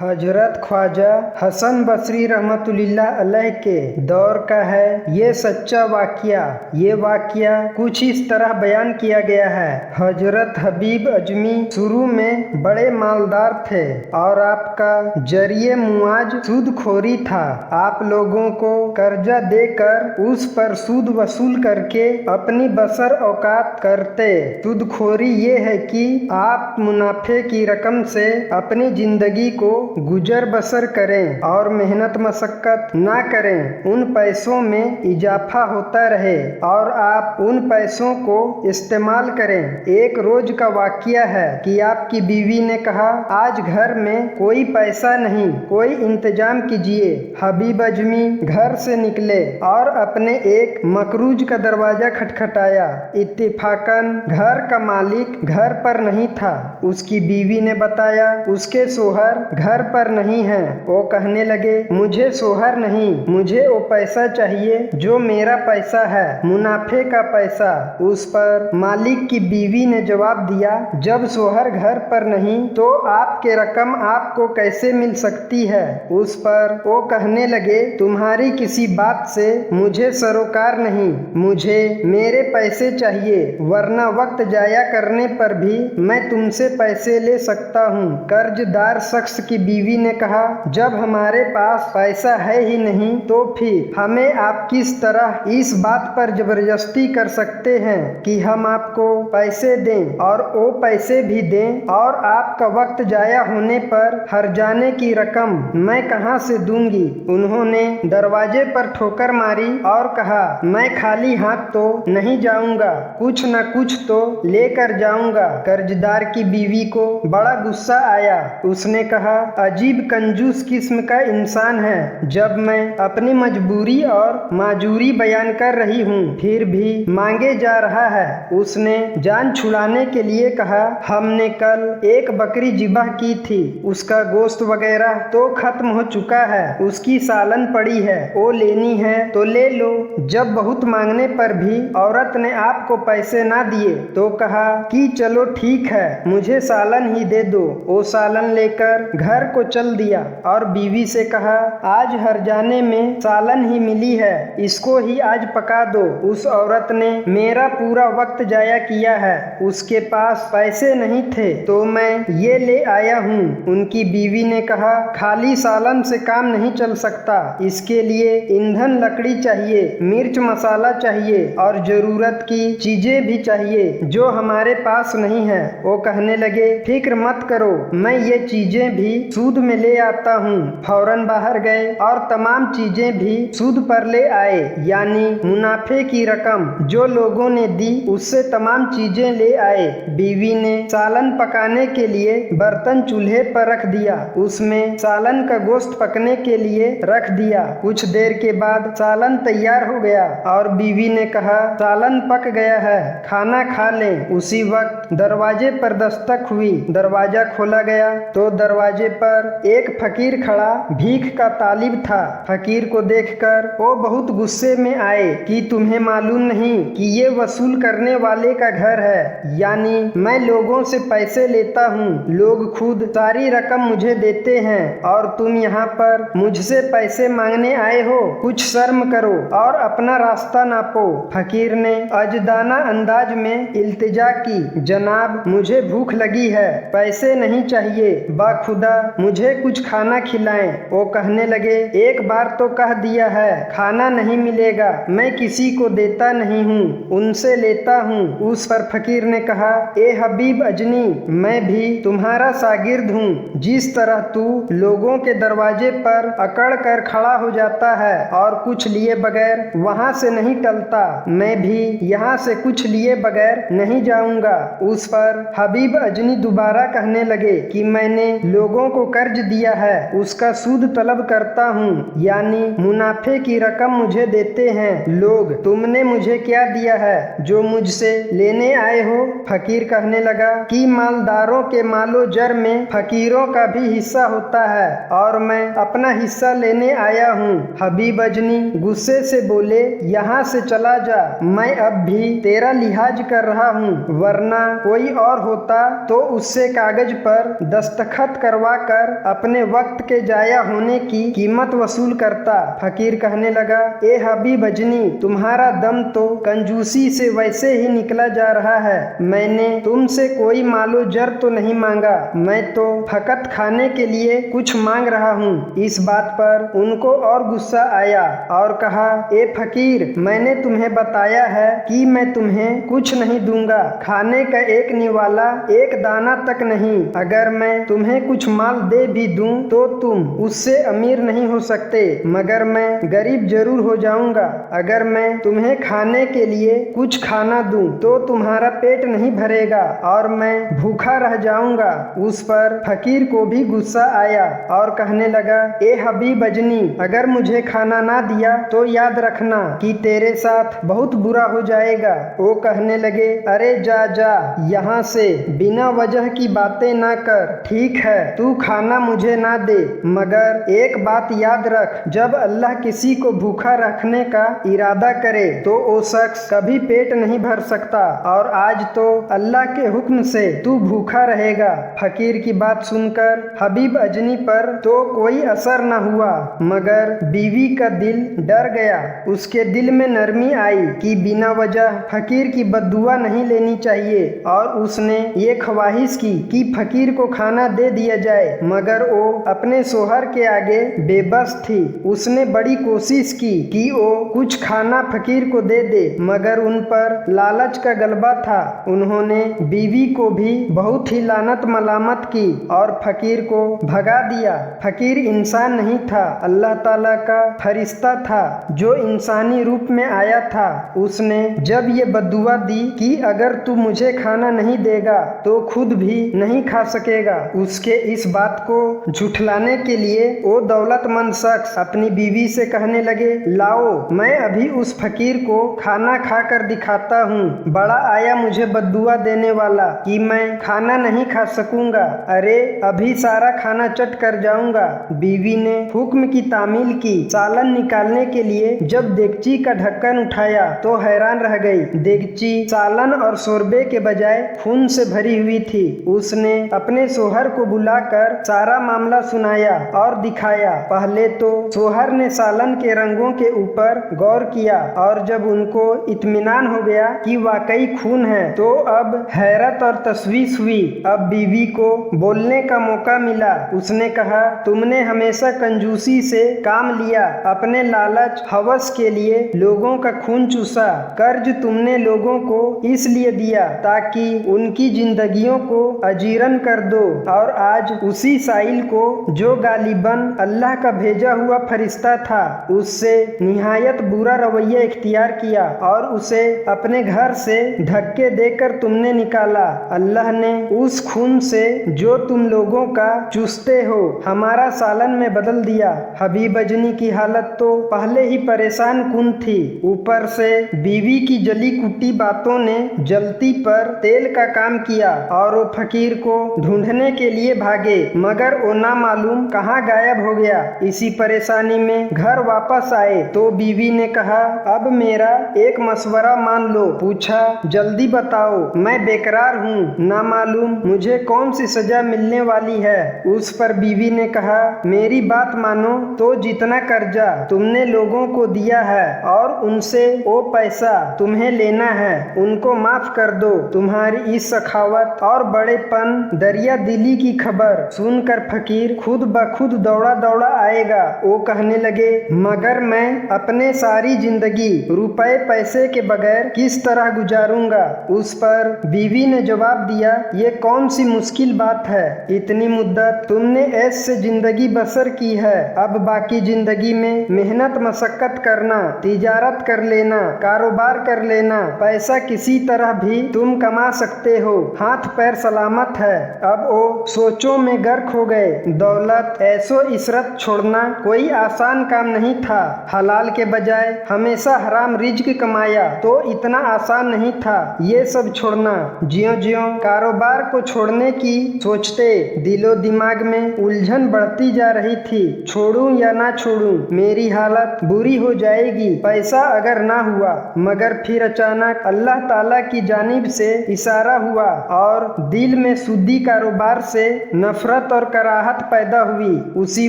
हजरत ख्वाजा हसन बसरी रहमतुल्लाह अलैह के दौर का है ये सच्चा वाक़या। ये वाक़या कुछ इस तरह बयान किया गया है। हजरत हबीब अजमी शुरू में बड़े मालदार थे और आपका जरिए मुआज सूदखोरी था। आप लोगों को कर्जा देकर उस पर सूद वसूल करके अपनी बसर औकात करते। सूदखोरी ये है कि आप मुनाफे की रकम से अपनी जिंदगी को गुजर बसर करें और मेहनत मशक्कत ना करें। उन पैसों में इजाफा होता रहे और आप उन पैसों को इस्तेमाल करें। एक रोज का वाक़या है कि आपकी बीवी ने कहा, आज घर में कोई पैसा नहीं, कोई इंतजाम कीजिए। हबीब अजमी घर से निकले और अपने एक मकरूज का दरवाजा खटखटाया। इत्तेफाकन घर का मालिक घर पर नहीं था। उसकी बीवी ने बताया उसके सोहर घर पर नहीं है। वो कहने लगे, मुझे सोहर नहीं, मुझे वो पैसा चाहिए जो मेरा पैसा है, मुनाफे का पैसा। उस पर मालिक की बीवी ने जवाब दिया, जब सोहर घर पर नहीं तो आपके रकम आपको कैसे मिल सकती है। उस पर वो कहने लगे, तुम्हारी किसी बात से मुझे सरोकार नहीं, मुझे मेरे पैसे चाहिए, वरना वक्त जाया करने पर भी मैं तुमसे पैसे ले सकता हूँ। कर्जदार शख्स की बीवी ने कहा, जब हमारे पास पैसा है ही नहीं तो फिर हमें आप किस तरह इस बात पर जबरदस्ती कर सकते हैं कि हम आपको पैसे दें और वो पैसे भी दें, और आपका वक्त जाया होने पर हर्जाने की रकम मैं कहाँ से दूंगी। उन्होंने दरवाजे पर ठोकर मारी और कहा, मैं खाली हाथ तो नहीं जाऊंगा, कुछ न कुछ तो लेकर जाऊंगा। कर्जदार की बीवी को बड़ा गुस्सा आया। उसने कहा, अजीब कंजूस किस्म का इंसान है। जब मैं अपनी मजबूरी और माजूरी बयान कर रही हूँ फिर भी मांगे जा रहा है। उसने जान छुड़ाने के लिए कहा, हमने कल एक बकरी जिबा की थी, उसका गोश्त वगैरह तो खत्म हो चुका है, उसकी सालन पड़ी है, वो लेनी है तो ले लो। जब बहुत मांगने पर भी औरत ने आपको पैसे ना दिए तो कहा कि चलो ठीक है, मुझे सालन ही दे दो। वो सालन लेकर घर को चल दिया और बीवी से कहा, आज हरजाने में सालन ही मिली है, इसको ही आज पका दो। उस औरत ने मेरा पूरा वक्त जाया किया है, उसके पास पैसे नहीं थे तो मैं ये ले आया हूँ। उनकी बीवी ने कहा, खाली सालन से काम नहीं चल सकता, इसके लिए ईंधन लकड़ी चाहिए, मिर्च मसाला चाहिए और जरूरत की चीजें भी चाहिए जो हमारे पास नहीं है। वो कहने लगे, फिक्र मत करो, मैं ये चीजें भी सूद में ले आता हूँ। फौरन बाहर गए और तमाम चीजें भी सूद पर ले आए, यानी मुनाफे की रकम जो लोगों ने दी उससे तमाम चीजें ले आए। बीवी ने सालन पकाने के लिए बर्तन चूल्हे पर रख दिया, उसमें सालन का गोश्त पकने के लिए रख दिया। कुछ देर के बाद सालन तैयार हो गया और बीवी ने कहा, सालन पक गया है, खाना खा लें। उसी वक्त दरवाजे पर दस्तक हुई। दरवाजा खोला गया तो दरवाजे पर एक फकीर खड़ा भीख का तालिब था। फकीर को देखकर वो बहुत गुस्से में आए कि तुम्हें मालूम नहीं कि ये वसूल करने वाले का घर है, यानी मैं लोगों से पैसे लेता हूँ, लोग खुद सारी रकम मुझे देते हैं और तुम यहाँ पर मुझसे पैसे मांगने आए हो। कुछ शर्म करो और अपना रास्ता नापो। फकीर ने अजदाना अंदाज में इल्तिजा की, जनाब मुझे भूख लगी है, पैसे नहीं चाहिए, बाखुदा मुझे कुछ खाना खिलाएं। वो कहने लगे, एक बार तो कह दिया है खाना नहीं मिलेगा, मैं किसी को देता नहीं हूँ, उनसे लेता हूँ। उस पर फकीर ने कहा, ए हबीब अजनी, मैं भी तुम्हारा शागिर्द हूँ। जिस तरह तू लोगों के दरवाजे पर अकड़ कर खड़ा हो जाता है और कुछ लिए बगैर वहाँ से नहीं टलता, मैं भी यहाँ से कुछ लिए बगैर नहीं जाऊंगा। उस पर हबीब अजनी दोबारा कहने लगे कि मैंने लोगों को कर्ज दिया है, उसका सूद तलब करता हूँ, यानी मुनाफे की रकम मुझे देते हैं लोग। तुमने मुझे क्या दिया है जो मुझसे लेने आए हो। फकीर कहने लगा कि मालदारों के मालो जर में फकीरों का भी हिस्सा होता है और मैं अपना हिस्सा लेने आया हूँ। हबीब अजनी गुस्से से बोले, यहाँ से चला जा, मैं अब भी तेरा लिहाज कर रहा हूँ, वरना कोई और होता तो उससे कागज पर दस्तखत करवा कर अपने वक्त के जाया होने की कीमत वसूल करता। फकीर कहने लगा, ए हबीब अजनी, तुम्हारा दम तो कंजूसी से वैसे ही निकला जा रहा है। मैंने तुमसे कोई मालो जर तो नहीं मांगा, मैं तो फकत खाने के लिए कुछ मांग रहा हूँ। इस बात पर उनको और गुस्सा आया और कहा, ए फकीर, मैंने तुम्हें बताया है कि मैं तुम्हें कुछ नहीं दूंगा, खाने का एक निवाला एक दाना तक नहीं। अगर मैं तुम्हें कुछ माल दे भी दूं तो तुम उससे अमीर नहीं हो सकते, मगर मैं गरीब जरूर हो जाऊंगा। अगर मैं तुम्हें खाने के लिए कुछ खाना दूं तो तुम्हारा पेट नहीं भरेगा और मैं भूखा रह जाऊंगा। उस पर फकीर को भी गुस्सा आया और कहने लगा, ए हबीब अजनी, अगर मुझे खाना ना दिया तो याद रखना कि तेरे साथ बहुत बुरा हो जाएगा। वो कहने लगे, अरे जा जा यहाँ से, बिना वजह की बातें ना कर। ठीक है, तू खाना मुझे ना दे, मगर एक बात याद रख, जब अल्लाह किसी को भूखा रखने का इरादा करे तो वो शख्स कभी पेट नहीं भर सकता, और आज तो अल्लाह के हुक्म से तू भूखा रहेगा। फकीर की बात सुनकर हबीब अजनी पर तो कोई असर न हुआ, मगर बीवी का दिल डर गया। उसके दिल में नरमी आई कि बिना वजह फकीर की बद्दुआ नहीं लेनी चाहिए, और उसने ये ख्वाहिश की कि फकीर को खाना दे दिया जाए, मगर वो अपने सोहर के आगे बेबस थी। उसने बड़ी कोशिश की कि वो कुछ खाना फकीर को दे दे, मगर उन पर लालच का गलबा था। उन्होंने बीवी को भी बहुत ही लानत मलामत की और फकीर को भगा दिया। फकीर इंसान नहीं था, अल्लाह ताला का फरिश्ता था जो इंसानी रूप में आया था। उसने जब ये बद्दुआ दी कि अगर तू मुझे खाना नहीं देगा तो खुद भी नहीं खा सकेगा, उसके इस बात को झुठलाने के लिए वो दौलतमंद शख्स अपनी बीवी से कहने लगे, लाओ, मैं अभी उस फकीर को खाना खा कर दिखाता हूँ। बड़ा आया मुझे बद्दुआ देने वाला कि मैं खाना नहीं खा सकूंगा। अरे अभी सारा खाना चट कर जाऊंगा। बीवी ने हुक्म की तामील की। सालन निकालने के लिए जब देगची का ढक्कन उठाया तो हैरान रह गई। देगची सालन और शोरबे के बजाय खून से भरी हुई थी। उसने अपने सोहर को बुलाकर सारा मामला सुनाया और दिखाया। पहले तो सोहर ने सालन के रंगों के ऊपर गौर किया, और जब उनको इत्मीनान हो गया कि वाकई खून है तो अब हैरत और तशवीश हुई। अब बीवी को बोलने का मौका मिला। उसने कहा, तुमने हमेशा कंजूसी से काम लिया, अपने लालच हवस के लिए लोगों का खून चूसा। कर्ज तुमने लोगों को इसलिए दिया ताकि उनकी जिंदगियों को अजीरन कर दो, और आज उसी साइल को जो गालिबन अल्लाह का भेजा हुआ फरिश्ता था, उससे निहायत बुरा रवैया इख्तियार किया और उसे अपने घर से धक्के देकर तुमने निकाला। अल्लाह ने उस खून से जो तुम लोगों का चूसते हो हमारा सालन में बदल दिया। हबीब अजनी की हालत तो पहले ही परेशान कुन थी, ऊपर से बीवी की जली कुटी बातों ने जलती पर तेल का काम किया, और वो फकीर को ढूंढने के लिए भागे, मगर वो ना मालूम कहाँ गायब हो गया। इसी परेशानी में घर वापस आए तो बीवी ने कहा, अब मेरा एक मशवरा मान लो। पूछा, जल्दी बताओ, मैं बेकरार हूँ, ना मालूम मुझे कौन सी सजा मिलने वाली है। उस पर बीवी ने कहा, मेरी बात मानो तो जितना कर्जा तुमने लोगों को दिया है और उनसे वो पैसा तुम्हें लेना है, उनको माफ कर दो। तुम्हारी इस सखावत और बड़ेपन दरिया दिली की खबर सुनकर फकीर खुद ब खुद दौड़ा दौड़ा आएगा। वो कहने लगे, मगर मैं अपने सारी जिंदगी रुपए पैसे के बगैर किस तरह गुजारूंगा। उस पर बीवी ने जवाब दिया, ये कौन सी मुश्किल बात है, इतनी मुद्दत तुमने ऐश से जिंदगी बसर की है, अब बाकी जिंदगी में मेहनत मशक्कत करना, तिजारत कर लेना, कारोबार कर लेना, पैसा किसी तरह भी तुम कमा सकते हो, हाथ पैर सलामत है। अब वो सोचों में गर्क हो गए। दौलत ऐसो इशरत छोड़ना कोई आसान काम नहीं था। हलाल के बजाय हमेशा हराम रिज्क कमाया तो इतना आसान नहीं था ये सब छोड़ना। ज्यों ज्यों कारोबार को छोड़ने की सोचते दिलो दिमाग में उलझन बढ़ती जा रही थी। छोड़ूं या ना छोड़ूं, मेरी हालत बुरी हो जाएगी पैसा अगर ना हुआ। मगर फिर अचानक अल्लाह ताला की जानिब से इशारा हुआ और दिल में सूदी कारोबार से नफरत नफरत और कराहत पैदा हुई। उसी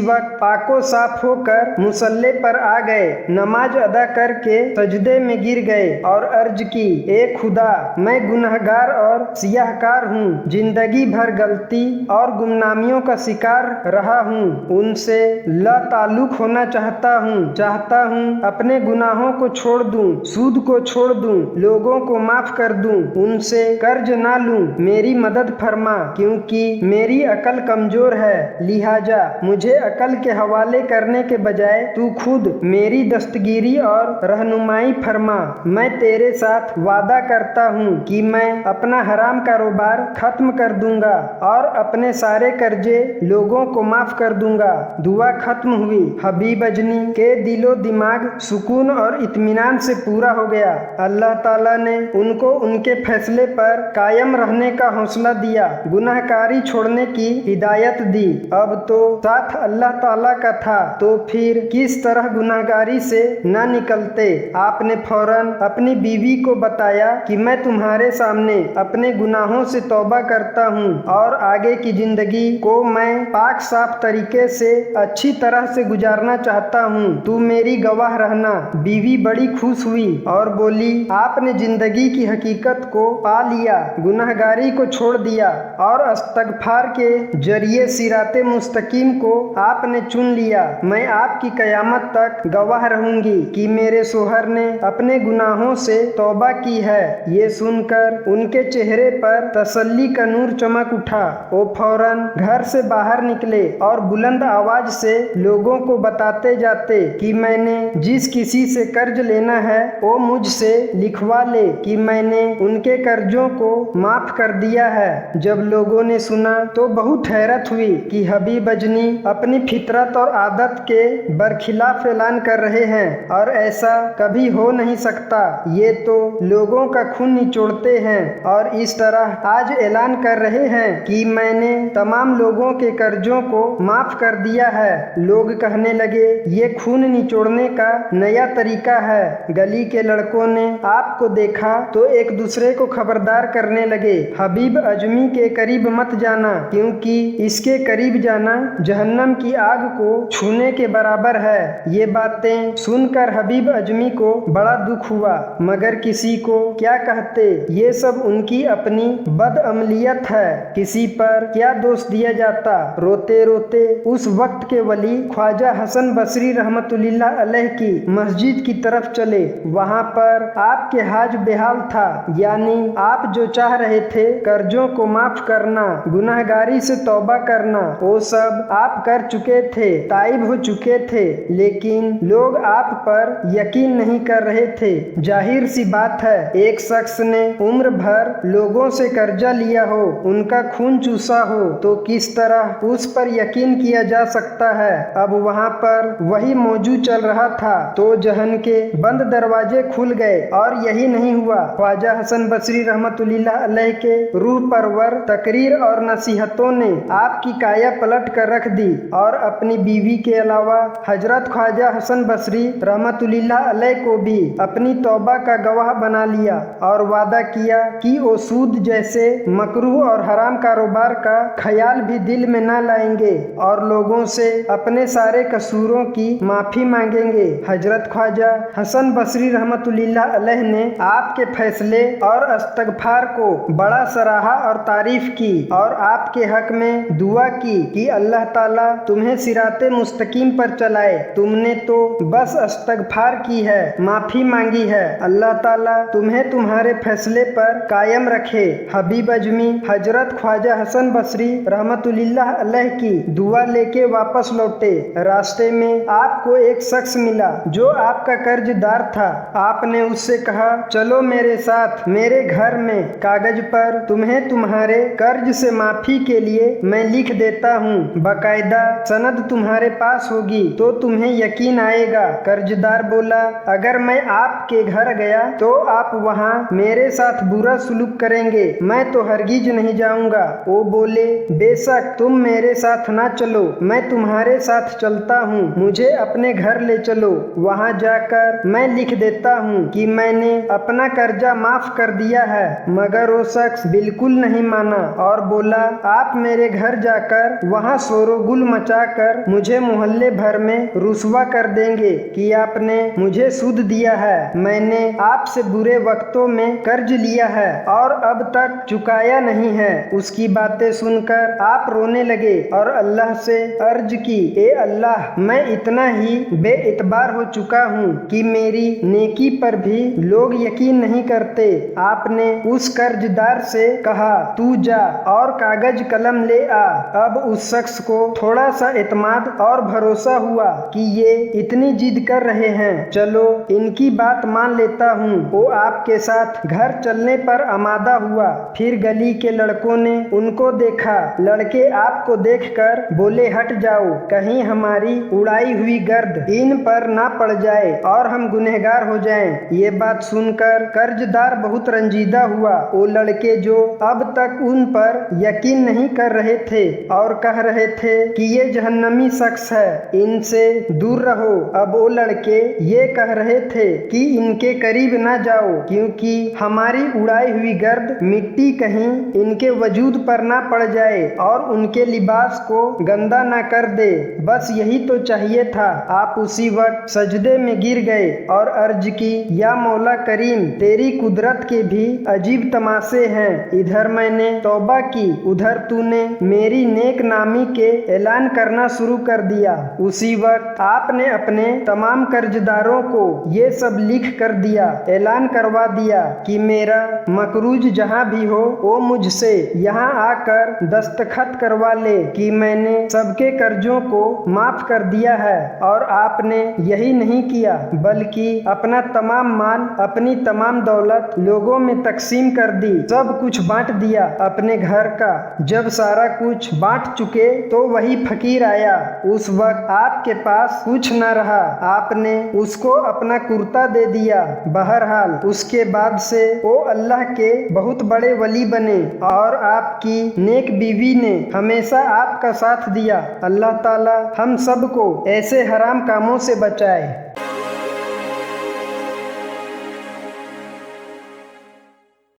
वक्त पाको साफ होकर मुसल्ले पर आ गए, नमाज अदा करके सजदे में गिर गए और अर्ज की, ए खुदा, मैं गुनहगार और सियाहकार हूँ, जिंदगी भर गलती और गुमनामियों का शिकार रहा हूँ, उनसे ला ताल्लुक होना चाहता हूँ अपने गुनाहों को छोड़ दूं, सूद को छोड़ दूं, लोगों को माफ कर दूं, उनसे कर्ज ना लूं, मेरी मदद फरमा, क्योंकि मेरी अकल कमजोर है, लिहाजा मुझे अकल के हवाले करने के बजाय तू खुद मेरी दस्तगीरी और रहनुमाई फरमा। मैं तेरे साथ वादा करता हूँ कि मैं अपना हराम कारोबार खत्म कर दूंगा और अपने सारे कर्जे लोगों को माफ कर दूंगा। दुआ खत्म हुई। हबीब अजमी के दिलो दिमाग सुकून और इत्मीनान से पूरा हो गया। अल्लाह ताला ने उनको उनके फैसले पर कायम रहने का हौसला दिया, गुनाहकारी छोड़ने की हिदायत दी। अब तो साथ अल्लाह ताला का था, तो फिर किस तरह गुनाहगारी से न निकलते। आपने फौरन अपनी बीवी को बताया कि मैं तुम्हारे सामने अपने गुनाहों से तौबा करता हूँ और आगे की जिंदगी को मैं पाक साफ तरीके से अच्छी तरह से गुजारना चाहता हूँ, तू मेरी गवाह रहना। बीवी बड़ी खुश हुई और बोली, आपने जिंदगी की हकीकत को पा लिया, गुनाहगारी को छोड़ दिया और इस्तगफार के जरिए सिराते मुस्तकीम को आपने चुन लिया। मैं आपकी कयामत तक गवाह रहूंगी कि मेरे शोहर ने अपने गुनाहों से तौबा की है। ये सुनकर उनके चेहरे पर तसल्ली का नूर चमक उठा। वो फौरन घर से बाहर निकले और बुलंद आवाज से लोगों को बताते जाते कि मैंने जिस किसी से कर्ज लेना है वो मुझसे लिखवा ले कि मैंने उनके कर्जों को माफ कर दिया है। जब लोगों ने सुना तो बहुत हैरत हुई कि हबीब अजमी अपनी फितरत और आदत के बरखिलाफ ऐलान कर रहे हैं और ऐसा कभी हो नहीं सकता। ये तो लोगों का खून निचोड़ते हैं और इस तरह आज ऐलान कर रहे हैं कि मैंने तमाम लोगों के कर्जों को माफ कर दिया है। लोग कहने लगे, ये खून निचोड़ने का नया तरीका है। गली के लड़कों ने आपको देखा तो एक दूसरे को खबरदार करने लगे, हबीब अजमी के करीब मत जाना, क्योंकि इसके करीब जाना जहन्नम की आग को छूने के बराबर है। ये बातें सुनकर हबीब अजमी को बड़ा दुख हुआ, मगर किसी को क्या कहते। ये सब उनकी अपनी बदअमलियत है, किसी पर क्या दोष दिया जाता। रोते रोते उस वक्त के वली ख्वाजा हसन बसरी रहमतुल्लाह अलैह की मस्जिद की तरफ चले। वहाँ पर आपके हाज बेहाल था, यानी आप जो चाह रहे थे कर्जों को माफ करना, गुनाहगारी से तौबा करना, वो सब आप कर चुके थे, ताइब हो चुके थे, लेकिन लोग आप पर यकीन नहीं कर रहे थे। जाहिर सी बात है, एक शख्स ने उम्र भर लोगों से कर्जा लिया हो, उनका खून चूसा हो, तो किस तरह उस पर यकीन किया जा सकता है। अब वहाँ पर वही मौजूद चल रहा था तो जहन के बंद दरवाजे खुल गए। और यही नहीं हुआ, ख्वाजा हसन बसरी रहमतुल्लाह अलैह के रूह परवर तकरीर और नसीहतों ने आपकी काया पलट कर रख दी और अपनी बीवी के अलावा हजरत ख्वाजा हसन बसरी रहमतुल्लाह अलैह को भी अपनी तौबा का गवाह बना लिया और वादा किया कि वो सूद जैसे मकरूह और हराम कारोबार का ख्याल भी दिल में न लाएंगे और लोगों से अपने सारे कसूरों की माफी मांगेंगे। हजरत ख्वाजा हसन बसरी रहमतुल्लाह अलैह ने आपके फैसले और इस्तगफार को बड़ा सराहा और तारीफ की और आपके हक में दुआ की कि अल्लाह ताला तुम्हें सिराते मुस्तकीम पर चलाए। तुमने तो बस इस्तगफार की है, माफी मांगी है, अल्लाह ताला तुम्हें तुम्हारे फैसले पर कायम रखे। हबीब अजमी हजरत ख्वाजा हसन बसरी रहमतुल्लाह अलैह की दुआ लेके वापस लौटे। रास्ते में आपको एक शख्स मिला जो आपका कर्जदार था। आपने उससे कहा, चलो मेरे साथ मेरे घर में, कागज पर तुम्हें तुम्हारे कर्ज से माफी के लिए मैं लिख देता हूँ, बाकायदा सनद तुम्हारे पास होगी तो तुम्हें यकीन आएगा। कर्जदार बोला, अगर मैं आपके घर गया तो आप वहाँ मेरे साथ बुरा सुलूक करेंगे, मैं तो हरगिज नहीं जाऊंगा। वो बोले, बेशक तुम मेरे साथ ना चलो, मैं तुम्हारे साथ चलता हूँ, मुझे अपने घर ले चलो, वहाँ जाकर मैं लिख देता हूँ कि मैंने अपना कर्जा माफ कर दिया है। मगर वो शख्स बिल्कुल नहीं माना और बोला, आप मेरे घर जाकर वहाँ शोरोगुल मचाकर मुझे मोहल्ले भर में रुसवा कर देंगे कि आपने मुझे सूद दिया है, मैंने आपसे बुरे वक्तों में कर्ज लिया है और अब तक चुकाया नहीं है। उसकी बातें सुनकर आप रोने लगे और अल्लाह से अर्ज की, ए अल्लाह, मैं इतना ही बेइतबार हो चुका हूँ कि मेरी नेकी पर भी लोग यकीन नहीं करते। आपने उस कर्जदार से कहा, तू जा और कागज कलम ले आ। अब उस शख्स को थोड़ा सा एतमाद और भरोसा हुआ कि ये इतनी जिद कर रहे हैं, चलो इनकी बात मान लेता हूँ। वो आपके साथ घर चलने पर आमादा हुआ। फिर गली के लड़कों ने उनको देखा। लड़के आपको देखकर बोले, हट जाओ, कहीं हमारी उड़ाई हुई गर्द इन पर ना पड़ जाए और हम गुनहगार हो जाएं। ये बात सुनकर कर्जदार बहुत रंजीदा हुआ। वो लड़के जो अब तक उन पर यकीन नहीं कर रहे थे और कह रहे थे कि ये जहन्नमी शख्स है, इनसे दूर रहो, अब वो लड़के ये कह रहे थे कि इनके करीब ना जाओ क्योंकि हमारी उड़ाई हुई गर्द मिट्टी कहीं इनके वजूद पर ना पड़ जाए और उनके लिबास को गंदा ना कर दे। बस यही तो चाहिए था। आप उसी वक्त सजदे में गिर गए और अर्ज की, या मौला करीम, तेरी कुदरत के भी अजीब तमाशे हैं। इधर मैंने तौबा की, उधर तूने मेरी नेक नामी के ऐलान करना शुरू कर दिया। उसी वक्त आपने अपने तमाम कर्जदारों को ये सब लिख कर दिया, ऐलान करवा दिया कि मेरा मकरूज जहाँ भी हो वो मुझसे यहाँ आकर दस्तखत करवा ले कि मैंने सबके कर्जों को माफ कर दिया है। और आपने यही नहीं किया बल्कि अपना तमाम माल, अपनी तमाम दौलत लोगों में तकसीम कर दी, सब कुछ बांट दिया अपने घर का। जब सारा कुछ बांट चुके तो वही फकीर आया। उस वक्त आपके पास कुछ न रहा, आपने उसको अपना कुर्ता दे दिया। बहरहाल उसके बाद से वो अल्लाह के बहुत बड़े वली बने और आपकी नेक बीवी ने हमेशा आपका साथ दिया। अल्लाह ताला हम सबको ऐसे हराम कामों से बचाए।